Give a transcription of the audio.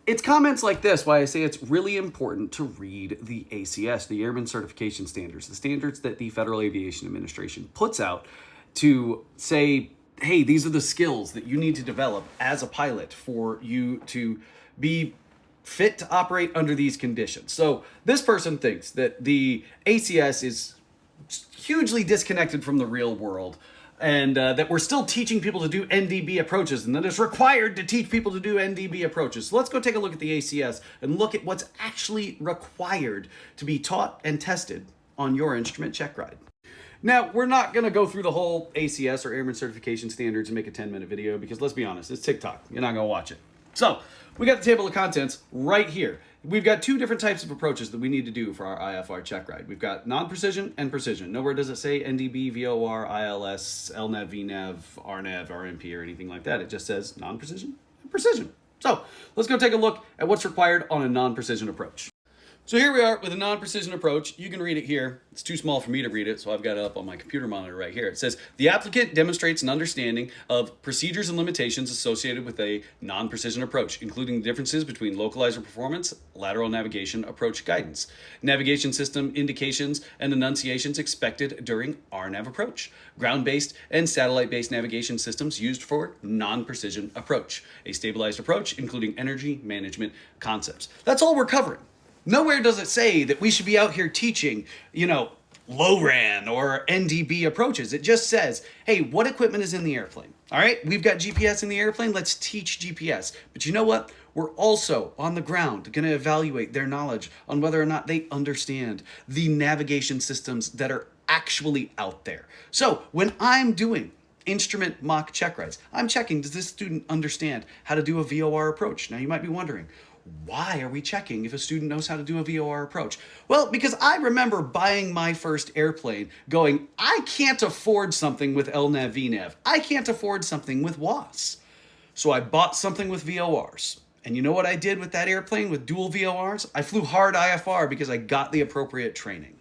It's comments like this why I say it's really important to read the ACS, the Airman Certification Standards, the standards that the Federal Aviation Administration puts out to say, hey, these are the skills that you need to develop as a pilot for you to be fit to operate under these conditions. So this person thinks that the ACS is hugely disconnected from the real world, and that we're still teaching people to do NDB approaches, and that it's required to teach people to do NDB approaches. So let's go take a look at the ACS and look at what's actually required to be taught and tested on your instrument check ride. Now, we're not going to go through the whole ACS or Airman Certification Standards and make a 10-minute video because, let's be honest, it's TikTok. You're not going to watch it. So, we got the table of contents right here. We've got two different types of approaches that we need to do for our IFR check ride. We've got non-precision and precision. Nowhere does it say NDB, VOR, ILS, LNAV, VNAV, RNAV, RMP, or anything like that. It just says non-precision and precision. So, let's go take a look at what's required on a non-precision approach. So here we are with a non-precision approach. You can read it here. It's too small for me to read it, so I've got it up on my computer monitor right here. It says, the applicant demonstrates an understanding of procedures and limitations associated with a non-precision approach, including the differences between localizer performance, lateral navigation approach guidance, navigation system indications and enunciations expected during RNAV approach, ground-based and satellite-based navigation systems used for non-precision approach, a stabilized approach, including energy management concepts. That's all we're covering. Nowhere does it say that we should be out here teaching, low-RAN or NDB approaches. It just says, hey, what equipment is in the airplane? All right, we've got GPS in the airplane. Let's teach GPS. But you know what? We're also on the ground going to evaluate their knowledge on whether or not they understand the navigation systems that are actually out there. So when I'm doing instrument mock check rides, I'm checking, does this student understand how to do a VOR approach? Now you might be wondering, why are we checking if a student knows how to do a VOR approach? Well, because I remember buying my first airplane going, I can't afford something with LNAV, VNAV. I can't afford something with WAS. So I bought something with VORs. And you know what I did with that airplane with dual VORs? I flew hard IFR because I got the appropriate training.